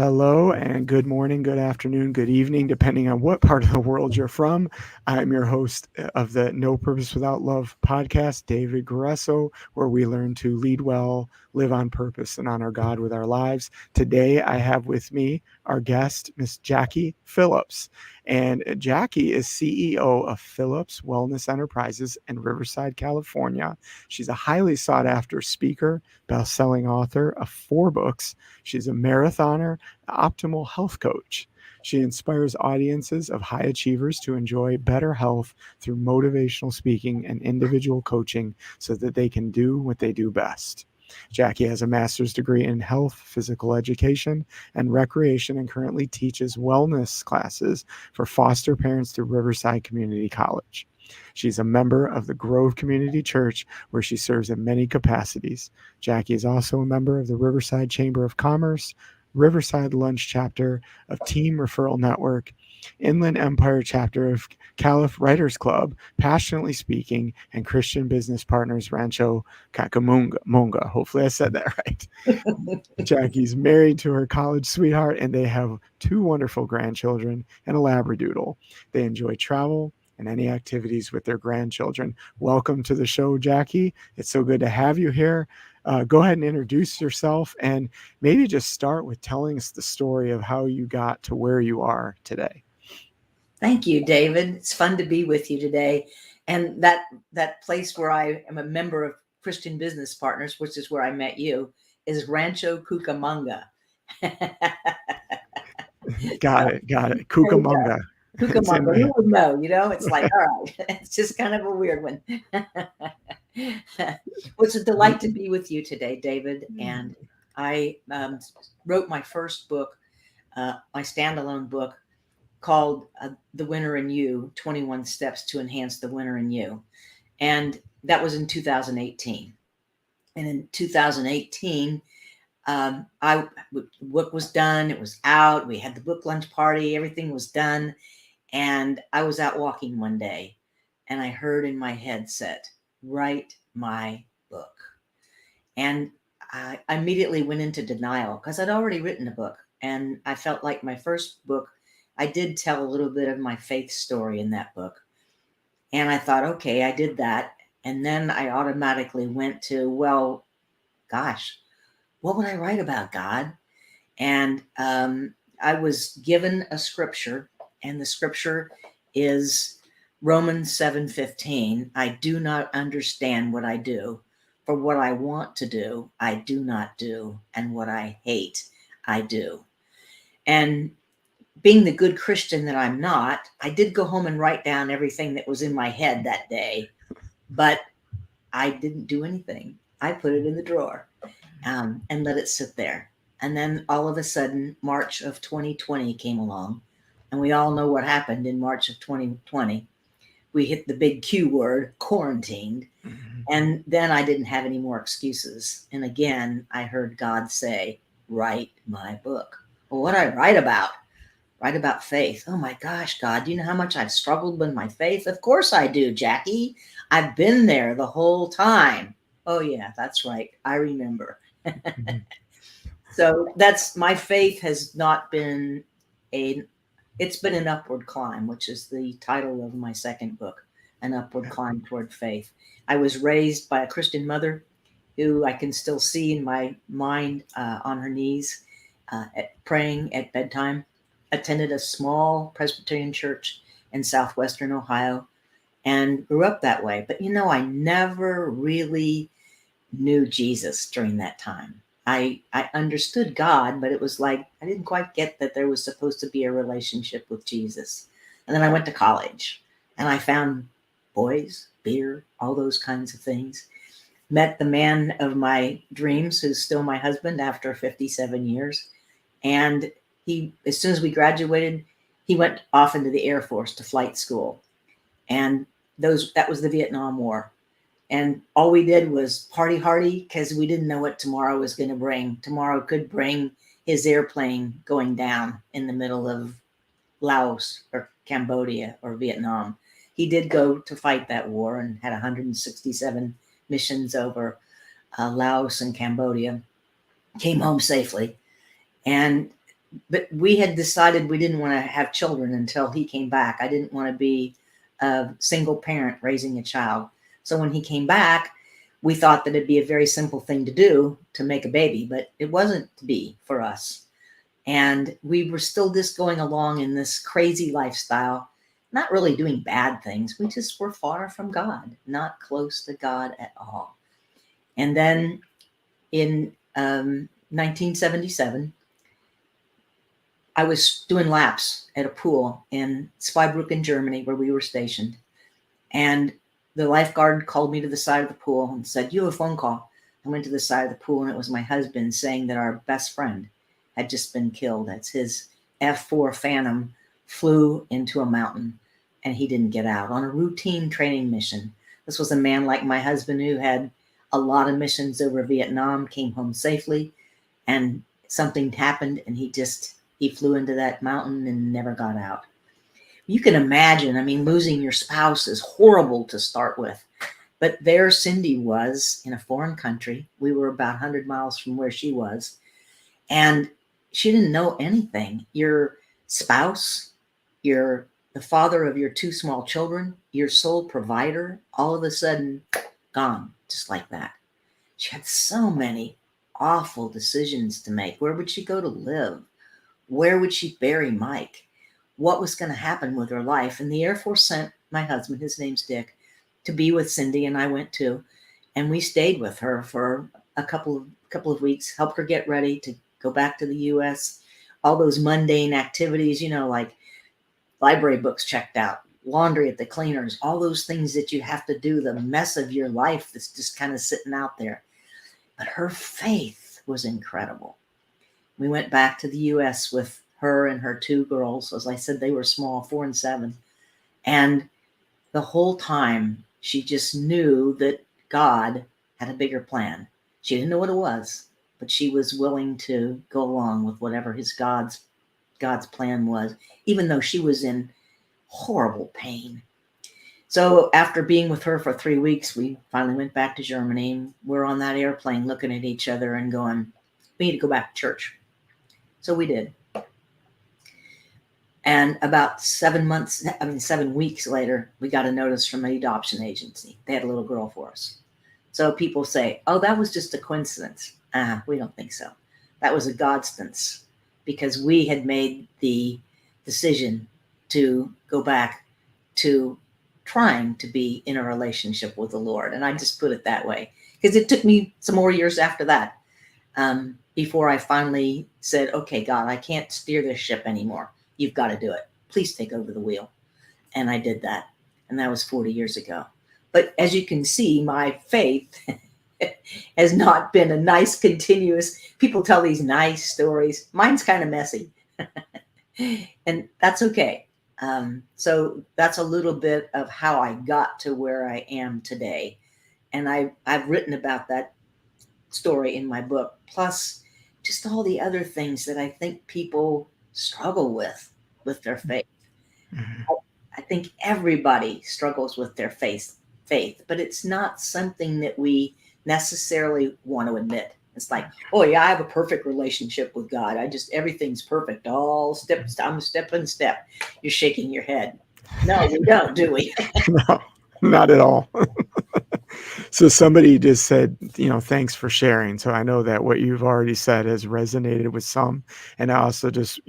Hello and good morning, good afternoon, good evening, depending on what part of the world you're from. I'm your host of the No Purpose Without Love podcast, David Guerreso, where we learn to lead well, live on purpose, and honor God with our lives. Today, I have with me our guest, Miss Jackie Phillips. And Jackie is CEO of Phillips Wellness Enterprises in Riverside, California. She's a highly sought after speaker, best-selling author of 4 books. She's a marathoner, optimal health coach. She inspires audiences of high achievers to enjoy better health through motivational speaking and individual coaching so that they can do what they do best. Jackie has a master's degree in health, physical education, and recreation, and currently teaches wellness classes for foster parents through Riverside Community College. She's a member of the Grove Community Church, where she serves in many capacities. Jackie is also a member of the Riverside Chamber of Commerce, Riverside Lunch Chapter of Team Referral Network, Inland Empire Chapter of Caliph Writers Club, Passionately Speaking, and Christian Business Partners Rancho Cacamonga. Hopefully I said that right. Jackie's married to her college sweetheart, and they have 2 wonderful grandchildren and a Labradoodle. They enjoy travel and any activities with their grandchildren. Welcome to the show, Jackie. It's so good to have you here. Go ahead and introduce yourself and maybe just start with telling us the story of how you got to where you are today. Thank you, David. It's fun to be with you today. And that place where I am a member of Christian Business Partners, which is where I met you, is Rancho Cucamonga. Got it. Cucamonga. Cucamonga. Who would know? It's like, all right, it's just kind of a weird one. Well, it's a delight to be with you today, David. And I wrote my first book, my standalone book, called The Winner in You, 21 Steps to Enhance the Winner in You. And that was in 2018. And in 2018, book was done. It was out. We had the book lunch party. Everything was done. And I was out walking one day and I heard in my headset, write my book. And I immediately went into denial because I'd already written a book. And I felt like my first book, I did tell a little bit of my faith story in that book. And I thought, okay, I did that. And then I automatically went to, well, gosh, what would I write about, God? And I was given a scripture, and the scripture is Romans 7:15. I do not understand what I do, for what I want to do, I do not do, and what I hate, I do. And being the good Christian that I'm not, I did go home and write down everything that was in my head that day, but I didn't do anything. I put it in the drawer and let it sit there. And then all of a sudden, March of 2020 came along, and we all know what happened in March of 2020. We hit the big Q word, quarantined. Mm-hmm. And then I didn't have any more excuses. And again, I heard God say, write my book. Well, what do I write about? Write about faith. Oh my gosh, God, do you know how much I've struggled with my faith? Of course I do, Jackie. I've been there the whole time. Oh yeah, that's right. I remember. Mm-hmm. So that's, my faith has not been it's been an upward climb, which is the title of my second book, An Upward Climb Toward Faith. I was raised by a Christian mother who I can still see in my mind on her knees praying at bedtime. Attended a small Presbyterian church in southwestern Ohio and grew up that way. But I never really knew Jesus during that time. I understood God, but it was like I didn't quite get that there was supposed to be a relationship with Jesus. And then I went to college and I found boys, beer, all those kinds of things. Met the man of my dreams, who's still my husband after 57 years. And he, as soon as we graduated, he went off into the Air Force to flight school. And that was the Vietnam War. And all we did was party hardy because we didn't know what tomorrow was going to bring. Tomorrow could bring his airplane going down in the middle of Laos or Cambodia or Vietnam. He did go to fight that war and had 167 missions over Laos and Cambodia. Came home safely. And but we had decided we didn't want to have children until he came back. I didn't want to be a single parent raising a child. So when he came back, we thought that it'd be a very simple thing to do to make a baby, but it wasn't to be for us. And we were still just going along in this crazy lifestyle, not really doing bad things. We just were far from God, not close to God at all. And then in 1977, I was doing laps at a pool in Zweibrücken, Germany, where we were stationed. And the lifeguard called me to the side of the pool and said, "You have a phone call." I went to the side of the pool, and it was my husband saying that our best friend had just been killed. That's his F4 Phantom flew into a mountain, and he didn't get out on a routine training mission. This was a man like my husband who had a lot of missions over Vietnam, came home safely, and something happened, and he flew into that mountain and never got out. You can imagine, I mean, losing your spouse is horrible to start with. But there Cindy was in a foreign country. We were about 100 miles from where she was. And she didn't know anything. Your spouse, the father of your two small children, your sole provider, all of a sudden gone, just like that. She had so many awful decisions to make. Where would she go to live? Where would she bury Mike? What was going to happen with her life? And the Air Force sent my husband, his name's Dick, to be with Cindy, and I went too. And we stayed with her for a couple of weeks, helped her get ready to go back to the U.S. All those mundane activities, like library books checked out, laundry at the cleaners, all those things that you have to do, the mess of your life that's just kind of sitting out there. But her faith was incredible. We went back to the U.S. with her and her two girls. As I said, they were small, 4 and 7. And the whole time, she just knew that God had a bigger plan. She didn't know what it was, but she was willing to go along with whatever God's plan was, even though she was in horrible pain. So after being with her for 3 weeks, we finally went back to Germany. We're on that airplane looking at each other and going, we need to go back to church. So we did. And about 7 weeks later, we got a notice from an adoption agency. They had a little girl for us. So people say, oh, that was just a coincidence. We don't think so. That was a Godstance, because we had made the decision to go back to trying to be in a relationship with the Lord. And I just put it that way, because it took me some more years after that before I finally said, okay, God, I can't steer this ship anymore. You've got to do it. Please take over the wheel. And I did that. And that was 40 years ago. But as you can see, my faith has not been a nice, continuous, people tell these nice stories. Mine's kind of messy. And that's okay. So that's a little bit of how I got to where I am today. And I've written about that story in my book, plus just all the other things that I think people struggle with their faith. Mm-hmm. I think everybody struggles with their faith, but it's not something that we necessarily want to admit. It's like, oh yeah, I have a perfect relationship with God. Everything's perfect. I'm step and step. You're shaking your head. No, we don't, do we? No, not at all. So somebody just said, thanks for sharing. So I know that what you've already said has resonated with some. And I also just,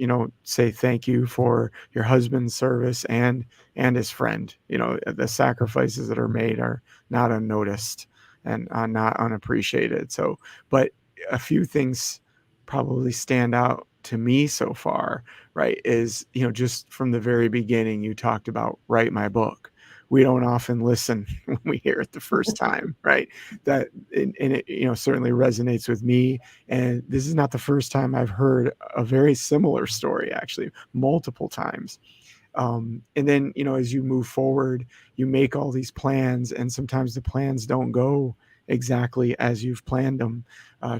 say thank you for your husband's service and his friend. The sacrifices that are made are not unnoticed and not unappreciated. So, but a few things probably stand out to me so far, right? Is, just from the very beginning, you talked about write my book. We don't often listen when we hear it the first time, right? That and it certainly resonates with me. And this is not the first time I've heard a very similar story, actually, multiple times. And then as you move forward, you make all these plans, and sometimes the plans don't go exactly as you've planned them.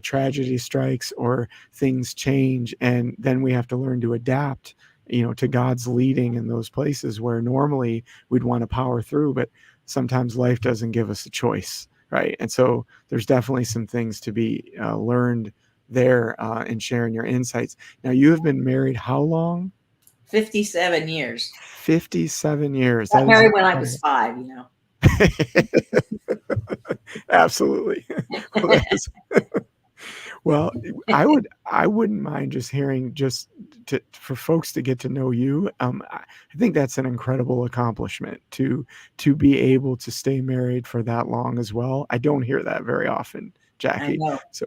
Tragedy strikes or things change, and then we have to learn to adapt to God's leading in those places where normally we'd want to power through, but sometimes life doesn't give us a choice, right? And so there's definitely some things to be learned there and sharing your insights. Now, you have been married how long? 57 years. 57 years. Got That is married when I was incredible. 5, you know. Absolutely. Well, that is well, I wouldn't mind just hearing just for folks to get to know you. I think that's an incredible accomplishment to be able to stay married for that long as well. I don't hear that very often, I Jackie. know. So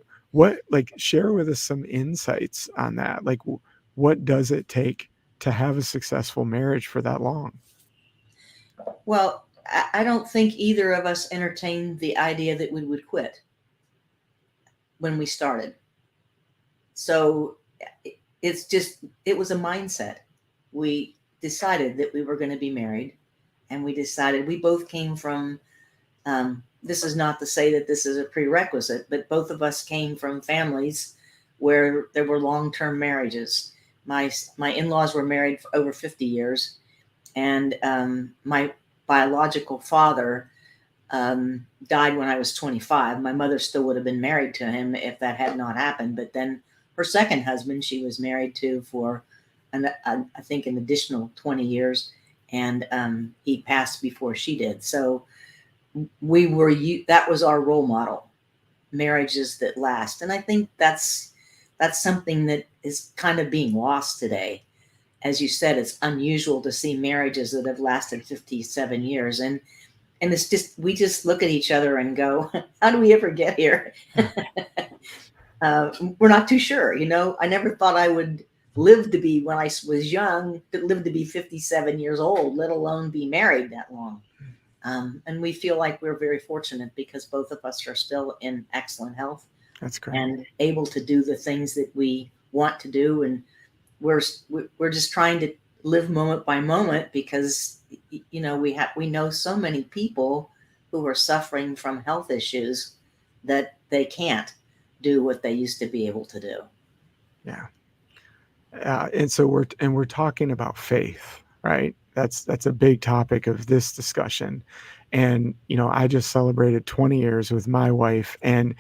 share with us some insights on that. Like what does it take to have a successful marriage for that long? Well, I don't think either of us entertained the idea that we would quit when we started. So it's just, it was a mindset. We decided that we were going to be married, and we decided we both came from, this is not to say that this is a prerequisite, but both of us came from families where there were long-term marriages. My in-laws were married for over 50 years, and my biological father died when I was 25. My mother still would have been married to him if that had not happened. But then her second husband, she was married to for, I think, an additional 20 years. And he passed before she did. So that was our role model, marriages that last. And I think that's something that is kind of being lost today. As you said, it's unusual to see marriages that have lasted 57 years. And it's just, we just look at each other and go, how do we ever get here? We're not too sure. I never thought I would live to be, when I was young, to live to be 57 years old, let alone be married that long. And we feel like we're very fortunate because both of us are still in excellent health That's great. and able to do the things that we want to do. And we're just trying to live moment by moment because we know so many people who are suffering from health issues that they can't do what they used to be able to do. Yeah. And so we're talking about faith, right? That's a big topic of this discussion. And I just celebrated 20 years with my wife, and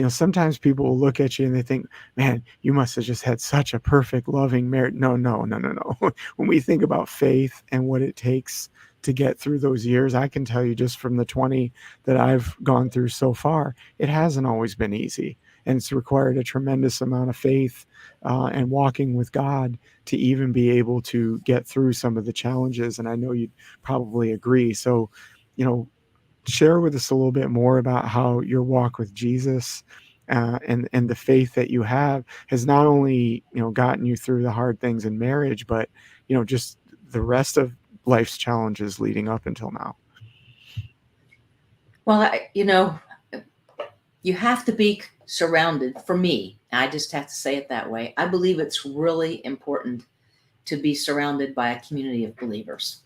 sometimes people will look at you and they think, man, you must have just had such a perfect, loving marriage. No, no, no, no, no. When we think about faith and what it takes to get through those years, I can tell you just from the 20 that I've gone through so far, it hasn't always been easy. And it's required a tremendous amount of faith and walking with God to even be able to get through some of the challenges. And I know you'd probably agree. So, share with us a little bit more about how your walk with Jesus and the faith that you have has not only gotten you through the hard things in marriage, but just the rest of life's challenges leading up until now. Well, you have to be surrounded. For me, I just have to say it that way. I believe it's really important to be surrounded by a community of believers.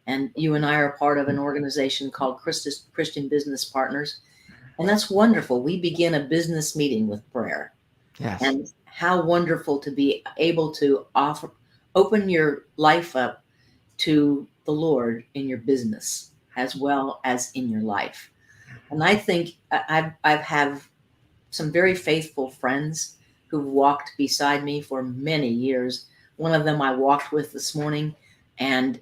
And you and I are part of an organization called Christian Business Partners. And that's wonderful. We begin a business meeting with prayer. Yes. And how wonderful to be able to open your life up to the Lord in your business as well as in your life. And I think I've have some very faithful friends who've walked beside me for many years. One of them I walked with this morning, and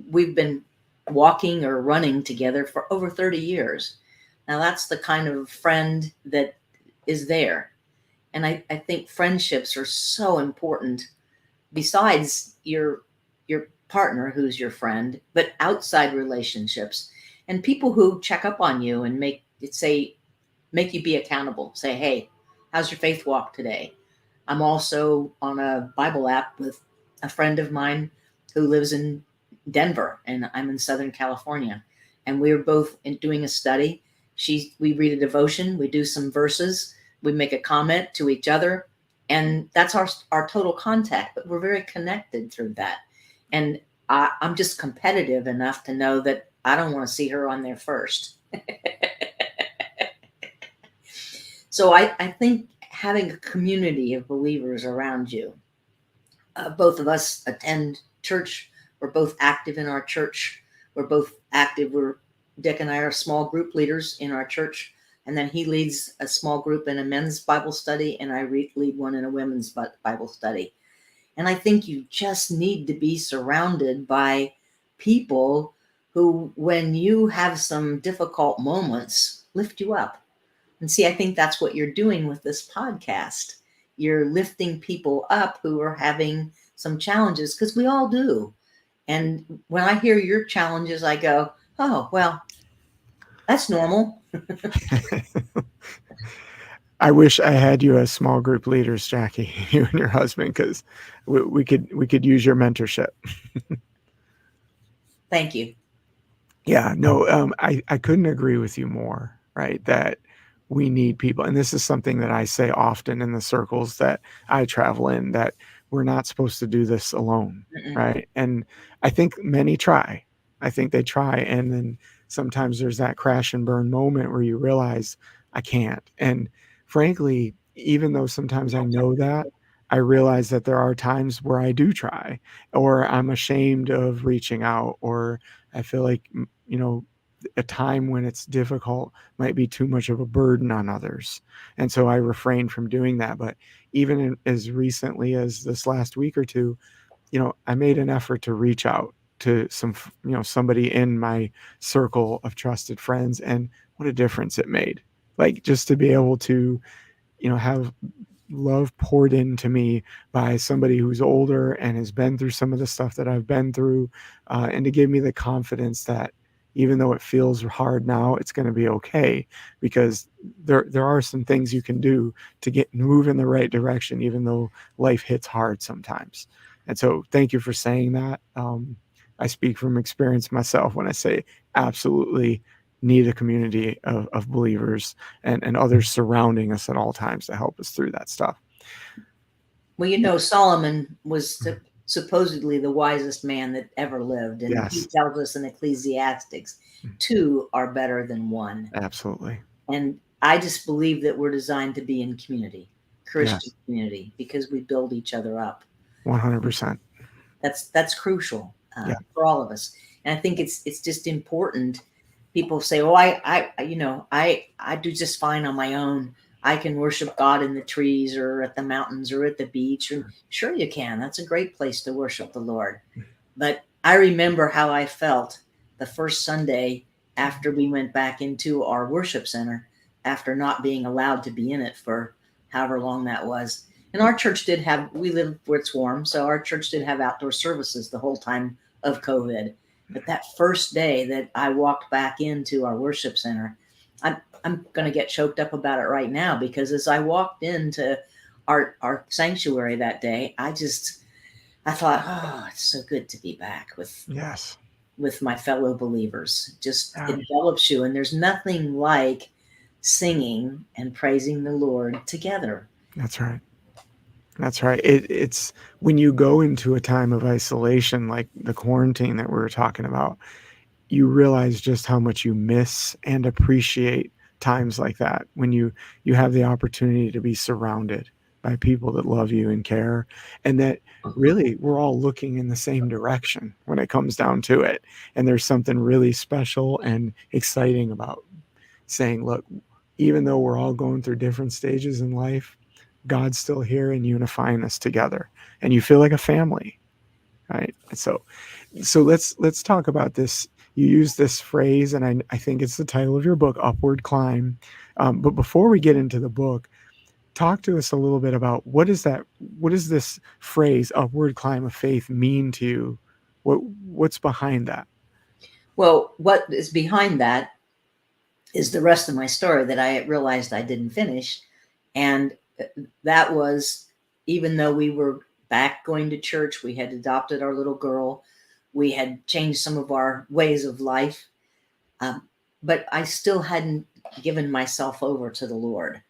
we've been walking or running together for over 30 years. Now that's the kind of friend that is there. And I think friendships are so important besides your partner who's your friend, but outside relationships and people who check up on you and make you be accountable. Say, hey, how's your faith walk today? I'm also on a Bible app with a friend of mine who lives in Denver, and I'm in Southern California. And we're both doing a study. We read a devotion, we do some verses, we make a comment to each other, and that's our total contact. But we're very connected through that. And I'm just competitive enough to know that I don't want to see her on there first. So I think having a community of believers around you, both of us attend church. We're both active in our church. Dick and I are small group leaders in our church And then he leads a small group in a men's Bible study, and I lead one in a women's Bible study. And I think you just need to be surrounded by people who, when you have some difficult moments, lift you up. And see, I think that's what you're doing with this podcast. You're lifting people up who are having some challenges, because we all do. And when I hear your challenges, I go, oh, well, that's normal. I wish I had you as small group leaders, Jackie, you and your husband, because we could use your mentorship. Thank you. Yeah, no, I couldn't agree with you more, right? That we need people, and this is something that I say often in the circles that I travel in, that we're not supposed to do this alone, Mm-mm. right? And I think many try. I think they try, and then sometimes there's that crash and burn moment where you realize I can't. And frankly, even though sometimes I know that, I realize that there are times where I do try, or I'm ashamed of reaching out, or I feel like, a time when it's difficult might be too much of a burden on others. And so I refrain from doing that. But even as recently as this last week or two, I made an effort to reach out to somebody in my circle of trusted friends, and what a difference it made. Like, just to be able to, have love poured into me by somebody who's older and has been through some of the stuff that I've been through, and to give me the confidence that even though it feels hard now, it's going to be okay, because there are some things you can do to move in the right direction, even though life hits hard sometimes. And so, thank you for saying that. I speak from experience myself when I say absolutely need a community of believers and others surrounding us at all times to help us through that stuff. Well, Solomon was supposedly the wisest man that ever lived. And he Yes, tells us in Ecclesiastics, two are better than one. absolutely. And I just believe that we're designed to be in community, Christian Yes, community, because we build each other up. 100%. That's crucial Yeah, for all of us. And I think it's just important. People say, "Oh, I do just fine on my own. I can worship God in the trees or at the mountains or at the beach." And sure, you can. That's a great place to worship the Lord. But I remember how I felt the first Sunday after we went back into our worship center, after not being allowed to be in it for however long that was. And our church we live where it's warm, so our church did have outdoor services the whole time of COVID. But that first day that I walked back into our worship center, I'm going to get choked up about it right now, because as I walked into our sanctuary that day, I thought, oh, it's so good to be back yes, with my fellow believers. Just yeah, envelops you, and there's nothing like singing and praising the Lord together. that's right. That's right. It's when you go into a time of isolation, like the quarantine that we were talking about, you realize just how much you miss and appreciate times like that, when you have the opportunity to be surrounded by people that love you and care, and that really we're all looking in the same direction when it comes down to it. And there's something really special and exciting about saying, look, even though we're all going through different stages in life, God's still here and unifying us together, and you feel like a family, right? So let's talk about this. You use this phrase, and I think it's the title of your book, Upward Climb. But before we get into the book, talk to us a little bit about what does this phrase, upward climb of faith, mean to you? What's behind that? Well, what is behind that is the rest of my story that I realized I didn't finish. And that was, even though we were back going to church, we had adopted our little girl, we had changed some of our ways of life, um, but I still hadn't given myself over to the Lord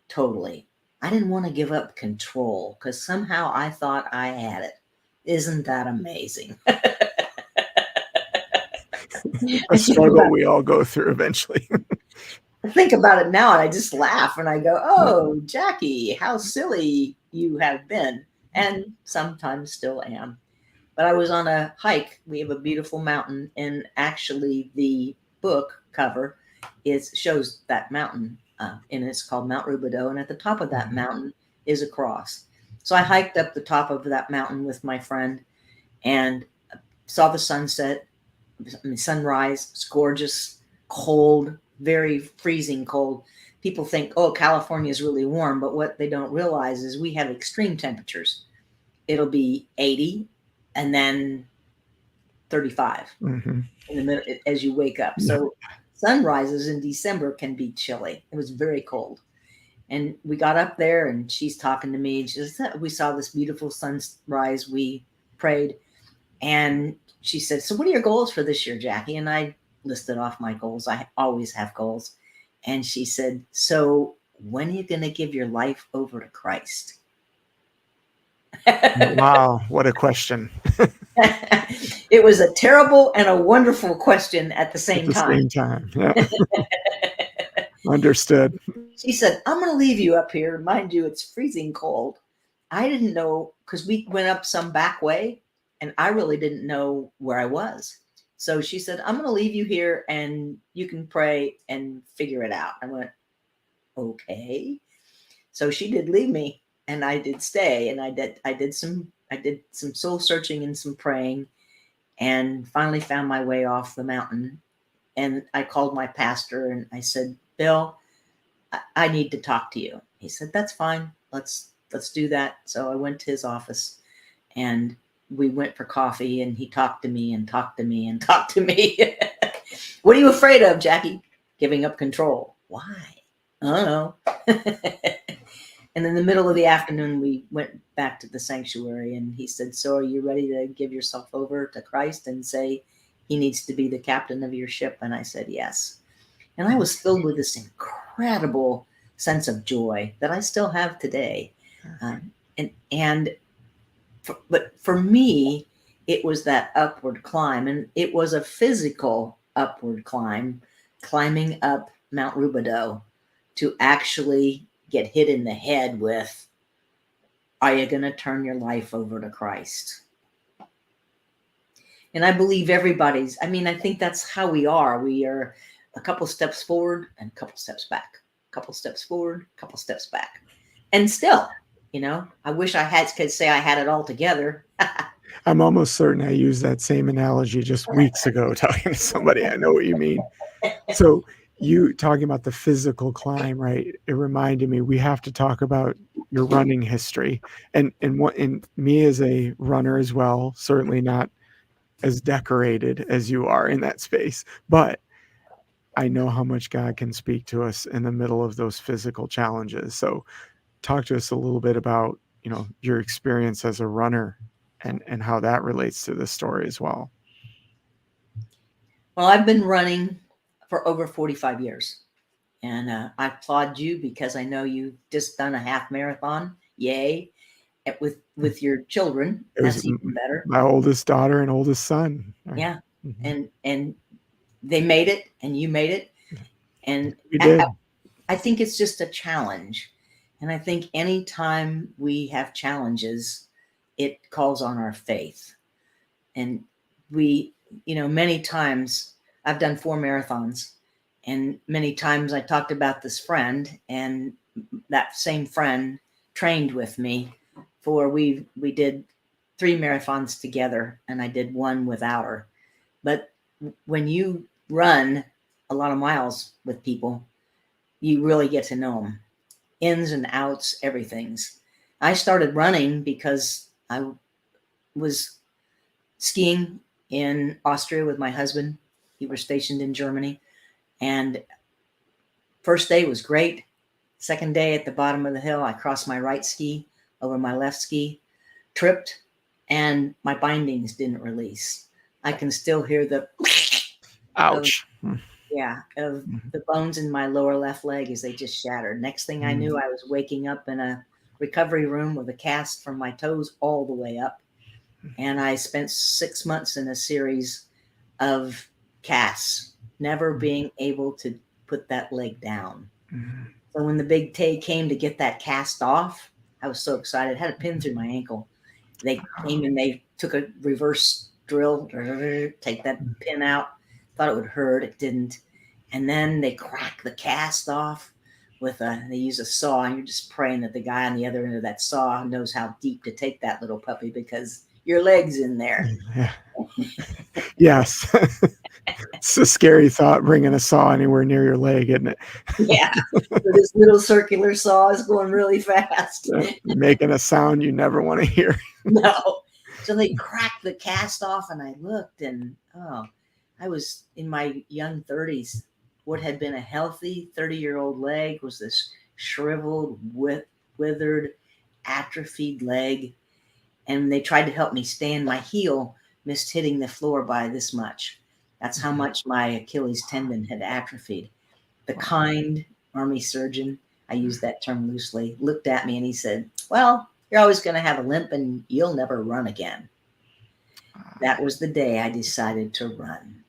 totally. I didn't want to give up control, because somehow I thought I had it. Isn't that amazing? A I think struggle about we all go through eventually. I think about it now, and I just laugh and I go, "Oh, Jackie, how silly you have been," and sometimes still am. But I was on a hike. We have a beautiful mountain, and actually, the book cover shows that mountain, and it's called Mount Rubidoux. And at the top of that mountain is a cross. So I hiked up the top of that mountain with my friend and saw the sunset, sunrise. It's gorgeous, cold, very freezing cold. People think, oh, California is really warm, but what they don't realize is we have extreme temperatures. It'll be 80 and then 35 in the middle as you wake up. So sunrises in December can be chilly. It was very cold. And we got up there and she's talking to me. She said, we saw this beautiful sunrise. We prayed. And she said, so what are your goals for this year, Jackie? And I listed off my goals. I always have goals. And she said, so when are you going to give your life over to Christ? Wow, what a question. It was a terrible and a wonderful question at the same time. Yeah. Understood. She said, I'm going to leave you up here. Mind you, it's freezing cold. I didn't know, because we went up some back way and I really didn't know where I was. So she said, I'm going to leave you here and you can pray and figure it out. I went, okay. So she did leave me and I did stay, and I did some soul searching and some praying, and finally found my way off the mountain. And I called my pastor and I said, Bill, I need to talk to you. He said, that's fine. Let's do that. So I went to his office and we went for coffee, and he talked to me and talked to me and talked to me. What are you afraid of, Jackie? Giving up control. Why? I don't know. And in the middle of the afternoon, we went back to the sanctuary, and he said, so are you ready to give yourself over to Christ and say he needs to be the captain of your ship? And I said, yes. And I was filled with this incredible sense of joy that I still have today. But for me, it was that upward climb, and it was a physical upward climb, climbing up Mount Rubidoux to actually get hit in the head with, are you going to turn your life over to Christ? And I believe I think that's how we are. We are a couple steps forward and a couple steps back, a couple steps forward, a couple steps back. And still, I wish could say I had it all together. I'm almost certain I used that same analogy just weeks ago talking to somebody. I know what you mean. So you talking about the physical climb, right? It reminded me, we have to talk about your running history, and me as a runner as well, certainly not as decorated as you are in that space, but I know how much God can speak to us in the middle of those physical challenges. So talk to us a little bit about, your experience as a runner and how that relates to this story as well. Well, I've been running for over 45 years. And I applaud you because I know you've just done a half marathon. Yay. With your children. That's even better. My oldest daughter and oldest son. Yeah. Mm-hmm. And they made it and you made it. And we did. I think it's just a challenge. And I think anytime we have challenges, it calls on our faith. And we, many times I've done 4 marathons. And many times I talked about this friend, and that same friend trained with me we did 3 marathons together, and I did 1 without her. But when you run a lot of miles with people, you really get to know them, ins and outs, everything's. I started running because I was skiing in Austria with my husband. He was stationed in Germany. And first day was great. Second day at the bottom of the hill, I crossed my right ski over my left ski, tripped, and my bindings didn't release. I can still hear the ouch. Of the bones in my lower left leg as they just shattered. Next thing I knew, I was waking up in a recovery room with a cast from my toes all the way up. And I spent 6 months in a series of casts, never being able to put that leg down. So when the big day came to get that cast off, I was so excited. I had a pin through my ankle. They came and they took a reverse drill, take that pin out. Thought it would hurt. It didn't. And then they crack the cast off they use a saw, and you're just praying that the guy on the other end of that saw knows how deep to take that little puppy because your leg's in there. Yeah. Yes. It's a scary thought, bringing a saw anywhere near your leg, isn't it? Yeah. So this little circular saw is going really fast. Making a sound you never want to hear. No. So they cracked the cast off, and I looked, and I was in my young 30s. What had been a healthy 30-year-old leg was this shriveled, withered, atrophied leg. And they tried to help me stand. My heel missed hitting the floor by this much. That's how much my Achilles tendon had atrophied. The kind army surgeon, I use that term loosely, looked at me and he said, "Well, you're always going to have a limp and you'll never run again." That was the day I decided to run.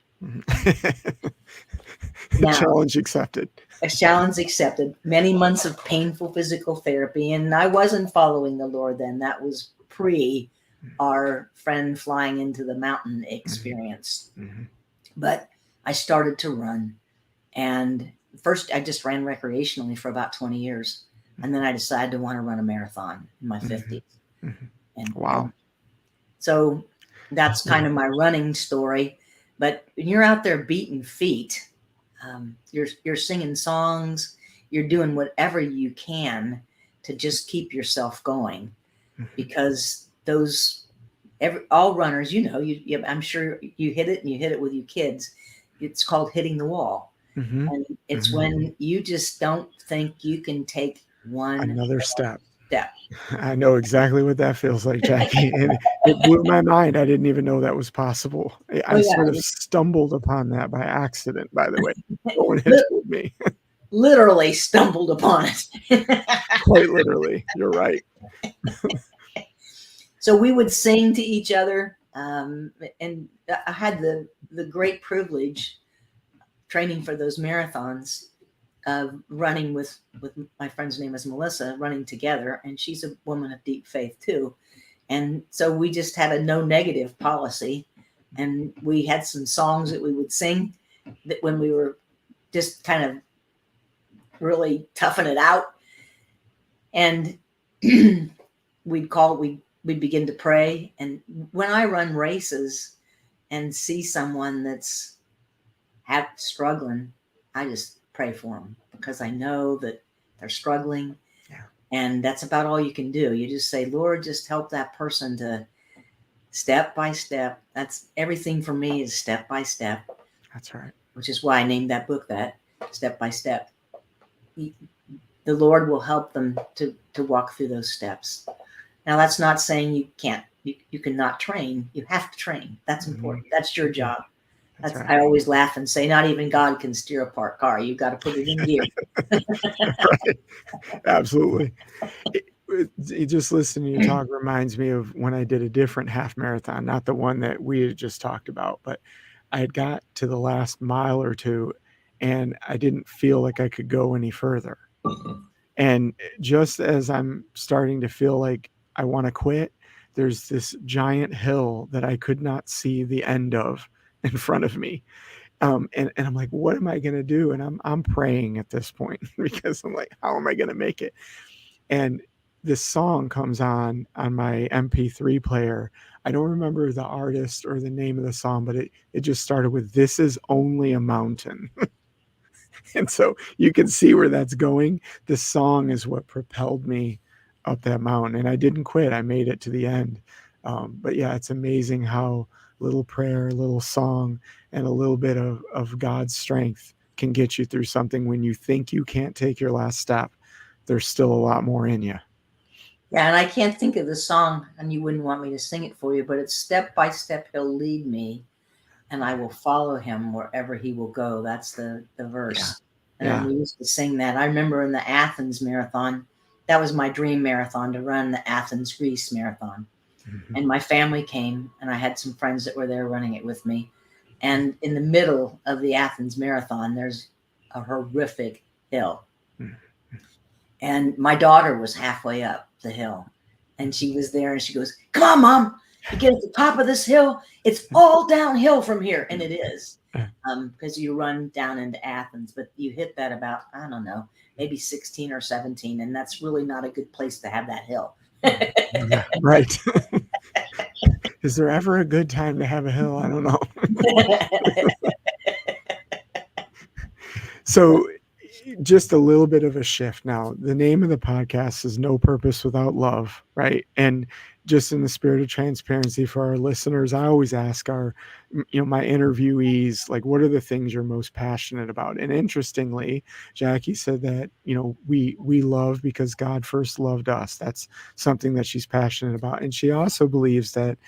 Now, challenge accepted. A challenge accepted. Many months of painful physical therapy, and I wasn't following the Lord then. That was pre our friend flying into the mountain experience. Mm-hmm. But I started to run, and first I just ran recreationally for about 20 years, and then I decided to want to run a marathon in my 50s. Mm-hmm. And wow. So that's kind of my running story. But when you're out there beating feet, you're singing songs, you're doing whatever you can to just keep yourself going, because all runners, I'm sure you hit it, and you hit it with your kids. It's called hitting the wall. Mm-hmm. And it's when you just don't think you can take another step. I know exactly what that feels like, Jackie. And it blew my mind. I didn't even know that was possible. I sort of stumbled upon that by accident, by the way. No one had told me. Literally stumbled upon it. Quite literally. You're right. So we would sing to each other. And I had the great privilege training for those marathons of running with my friend's name is Melissa, running together, and she's a woman of deep faith too. And so we just had a no negative policy, and we had some songs that we would sing that when we were just kind of really toughing it out. And we'd begin to pray. And when I run races and see someone that's struggling, I just pray for them, because I know that they're struggling. Yeah. And that's about all you can do. You just say, "Lord, just help that person to step by step." That's everything for me, is step by step. That's right. Which is why I named that book that, Step by Step. The Lord will help them to walk through those steps. Now, that's not saying you can't, you cannot train. You have to train. That's important. That's your job. That's right. I always laugh and say, not even God can steer a parked car. You've got to put it in gear. Right. Absolutely. Just listening to you talk reminds me of when I did a different half marathon, not the one that we had just talked about, but I had got to the last mile or two and I didn't feel like I could go any further. And just as I'm starting to feel like I want to quit, there's this giant hill that I could not see the end of in front of me. And I'm like, what am I going to do? And I'm praying at this point, because I'm like, how am I going to make it? And this song comes on my MP3 player. I don't remember the artist or the name of the song, but it just started with, "This is only a mountain." And so you can see where that's going. The song is what propelled me up that mountain, and I didn't quit. I made it to the end. But yeah, it's amazing how little prayer, a little song, and a little bit of God's strength can get you through something when you think you can't take your last step. There's still a lot more in you. Yeah, and I can't think of the song, and you wouldn't want me to sing it for you, but it's "Step by step he'll lead me, and I will follow him wherever he will go." That's the verse. Yeah. And we used to sing that. I remember in the Athens marathon, that was my dream marathon, to run the Athens, Greece marathon. Mm-hmm. And my family came, and I had some friends that were there running it with me. And in the middle of the Athens marathon, there's a horrific hill. Mm-hmm. And my daughter was halfway up the hill, and she was there, and she goes, "Come on, Mom, You get at the top of this hill, it's all downhill from here. And it is. Because you run down into Athens, but you hit that about, I don't know, maybe 16 or 17. And that's really not a good place to have that hill. Yeah, right. Is there ever a good time to have a hill? I don't know. So, just a little bit of a shift now. The name of the podcast is No Purpose Without Love, right? And just in the spirit of transparency for our listeners, I always ask my interviewees, like, what are the things you're most passionate about? And interestingly, Jackie said that, we love because God first loved us. That's something that she's passionate about. And she also believes that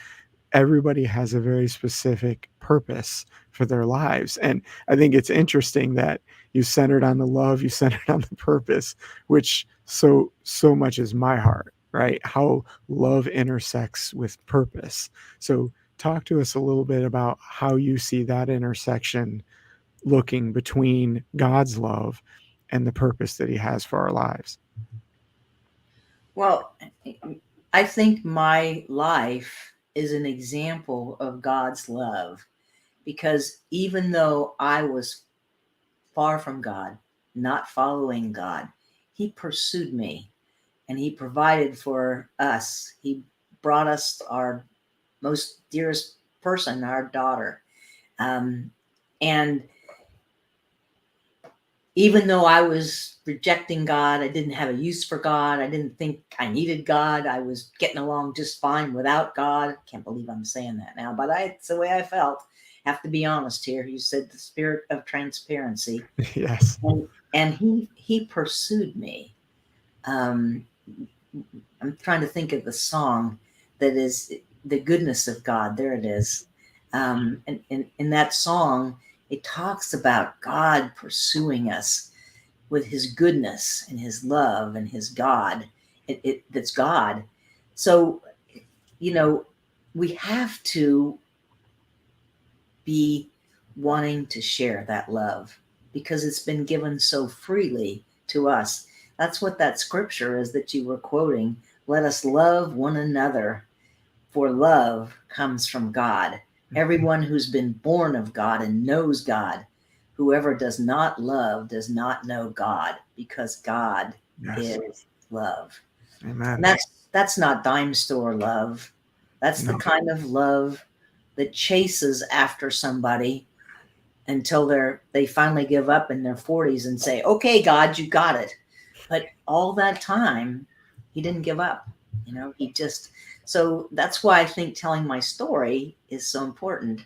everybody has a very specific purpose for their lives. And I think it's interesting that you centered on the love, you centered on the purpose, which so much is my heart, right? How love intersects with purpose. So talk to us a little bit about how you see that intersection looking between God's love and the purpose that he has for our lives. Well, I think my life is an example of God's love because even though I was far from God, not following God, He pursued me and He provided for us. He brought us our most dearest person, our daughter. Um, and even though I was rejecting God, I didn't have a use for God. I didn't think I needed God. I was getting along just fine without God. Can't believe I'm saying that now, but it's the way I felt. Have to be honest here. You said the spirit of transparency, Yes. and he pursued me. Um, I'm trying to think of the song that is the goodness of God. There it is. And in that song, it talks about God pursuing us with his goodness and his love and his God. That's God. So, you know, we have to be wanting to share that love because it's been given so freely to us. That's what that scripture is that you were quoting. Let us love one another, for love comes from God. Everyone who's been born of God and knows God, whoever does not love does not know God, because God Yes. is love. And Amen. that's not dime store love. That's the No. kind of love that chases after somebody until they finally give up in their 40s and say, "Okay, God, you got it." But all that time, he didn't give up. He just so that's why I think telling my story is so important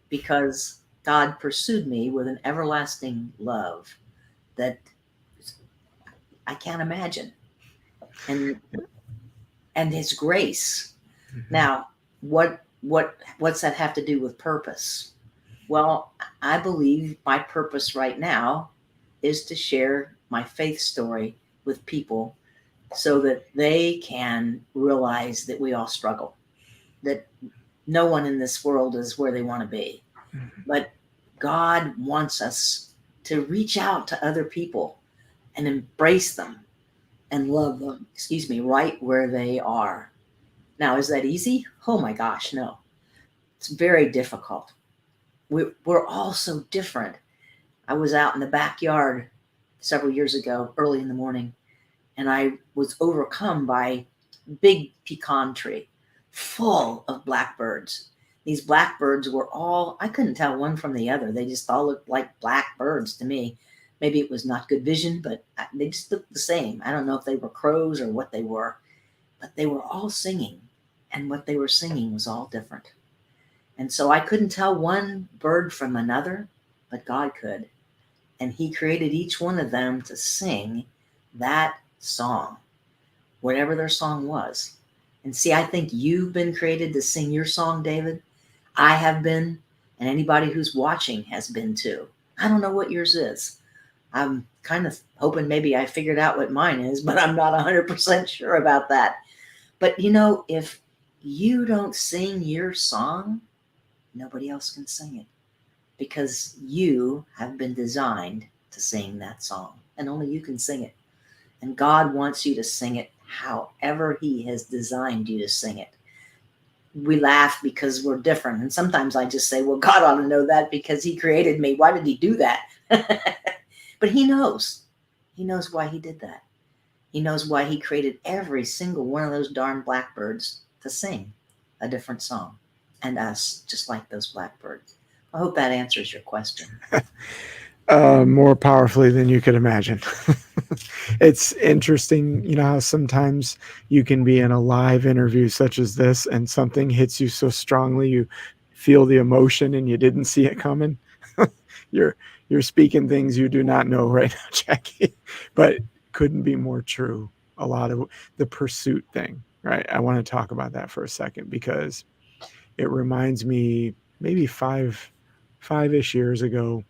because God pursued me with an everlasting love that I can't imagine. And his grace. Mhm. Now, what's that have to do with purpose? Well, I believe my purpose right now is to share my faith story with people so that they can realize that we all struggle, that no one in this world is where they want to be. Mhm. But God wants us to reach out to other people and embrace them and love them, right where they are. Now, is that easy? Oh my gosh, no. It's very difficult. We're all so different. I was out in the backyard several years ago, early in the morning, and I was overcome by big pecan tree full of blackbirds. These blackbirds were all, I couldn't tell one from the other. They just all looked like blackbirds to me. Maybe it was not good vision, but they just looked the same. I don't know if they were crows or what they were, but they were all singing. And what they were singing was all different. And so I couldn't tell one bird from another, but God could. And he created each one of them to sing that song, whatever their song was. And see, I think you've been created to sing your song, David. I have been, and anybody who's watching has been too. I don't know what yours is. I'm kind of hoping maybe I figured out what mine is, but I'm not 100% sure about that. But if you don't sing your song, nobody else can sing it because you have been designed to sing that song, and only you can sing it. And God wants you to sing it however he has designed you to sing it. we laugh because we're different. And sometimes I just say, well, God ought to know that because he created me. Why did he do that? But he knows. He knows why he did that. He knows why he created every single one of those darn blackbirds to sing a different song, and us just like those blackbirds. I hope that answers your question. More powerfully than you could imagine. It's interesting, how sometimes you can be in a live interview such as this and something hits you so strongly you feel the emotion and you didn't see it coming. you're you're speaking things you do not know right now, Jackie, but couldn't be more true. A lot of the pursuit thing, right? I want to talk about that for a second because it reminds me maybe five-ish years ago.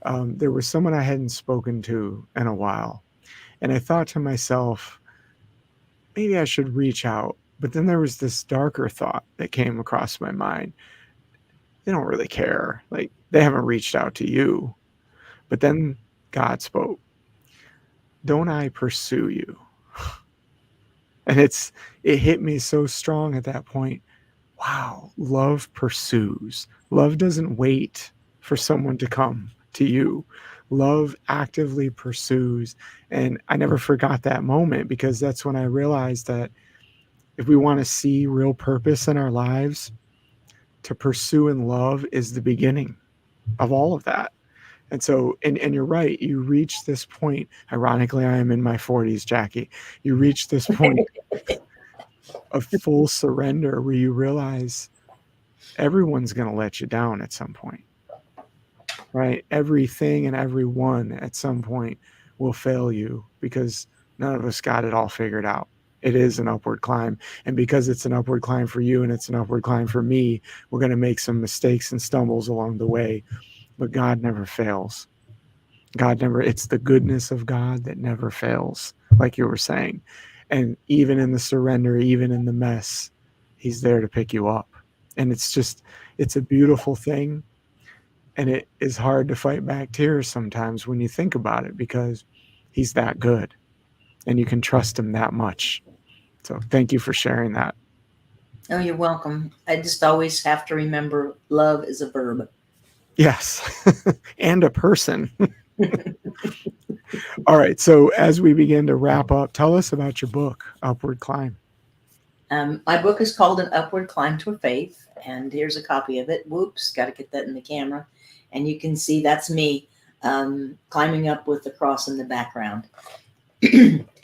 There was someone I hadn't spoken to in a while. And I thought to myself, maybe I should reach out. But then there was this darker thought that came across my mind. They don't really care. Like, they haven't reached out to you. But then God spoke, don't I pursue you? And it hit me so strong at that point. Wow, love pursues. Love doesn't wait for someone to come to you. Love actively pursues. And I never forgot that moment because that's when I realized that if we want to see real purpose in our lives, to pursue and love is the beginning of all of that. And so, and you're right, you reach this point. Ironically, I am in my 40s, Jackie. You reach this point of full surrender where you realize everyone's going to let you down at some point, right? Everything and everyone at some point will fail you because none of us got it all figured out. It is an upward climb. And because it's an upward climb for you and it's an upward climb for me, we're going to make some mistakes and stumbles along the way. But God never fails. It's the goodness of God that never fails, like you were saying. And even in the surrender, even in the mess, He's there to pick you up. And it's a beautiful thing. And it is hard to fight back tears sometimes when you think about it because He's that good and you can trust Him that much. So thank you for sharing that. Oh, you're welcome. I just always have to remember love is a verb. Yes. And a person. All right. So as we begin to wrap up, tell us about your book, Upward Climb. My book is called An Upward Climb to Faith, and here's a copy of it. Whoops, got to get that in the camera. And you can see that's me climbing up with the cross in the background.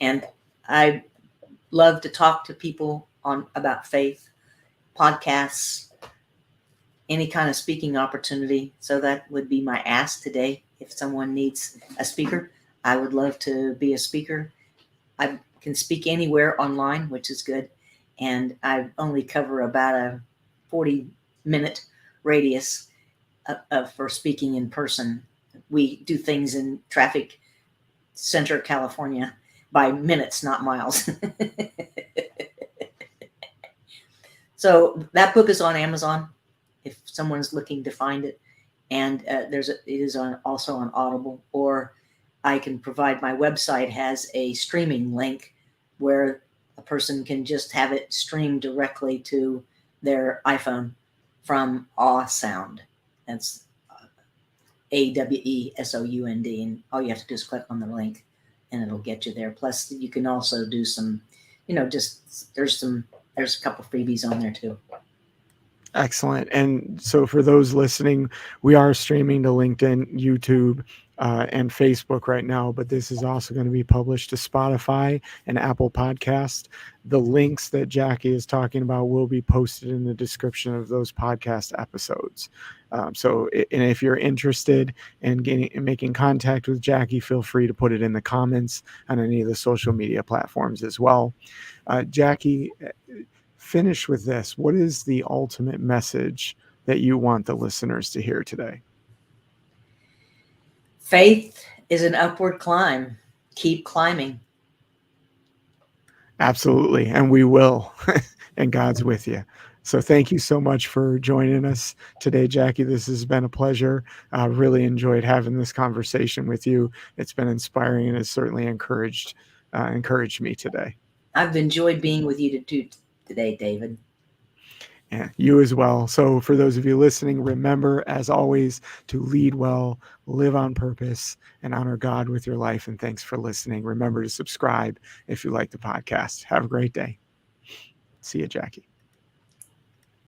And I love to talk to people on about faith, podcasts, any kind of speaking opportunity. So that would be my ask today. If someone needs a speaker, I would love to be a speaker. I can speak anywhere online, which is good. And I only cover about a 40-minute radius for speaking in person. We do things in traffic center California by minutes, not miles. So that book is on Amazon if someone's looking to find it, and it is also on Audible, or I can provide my website has a streaming link where a person can just have it streamed directly to their iPhone from Awe Sound. That's AWESOUND, and all you have to do is click on the link, and it'll get you there. Plus, you can also do some, just there's a couple freebies on there too. Excellent. And so for those listening, we are streaming to LinkedIn, YouTube, and Facebook right now, but this is also going to be published to Spotify and Apple Podcast. The links that Jackie is talking about will be posted in the description of those podcast episodes. And if you're interested in making contact with Jackie, feel free to put it in the comments on any of the social media platforms as well. Jackie, finish with this. What is the ultimate message that you want the listeners to hear today? Faith is an upward climb. Keep climbing. Absolutely. And we will. And God's with you. So thank you so much for joining us today, Jackie. This has been a pleasure. Really enjoyed having this conversation with you. It's been inspiring and has certainly encouraged me today. I've enjoyed being with you today, David. Yeah, you as well. So, for those of you listening, remember, as always, to lead well, live on purpose, and honor God with your life. And thanks for listening. Remember to subscribe if you like the podcast. Have a great day. See you, Jackie.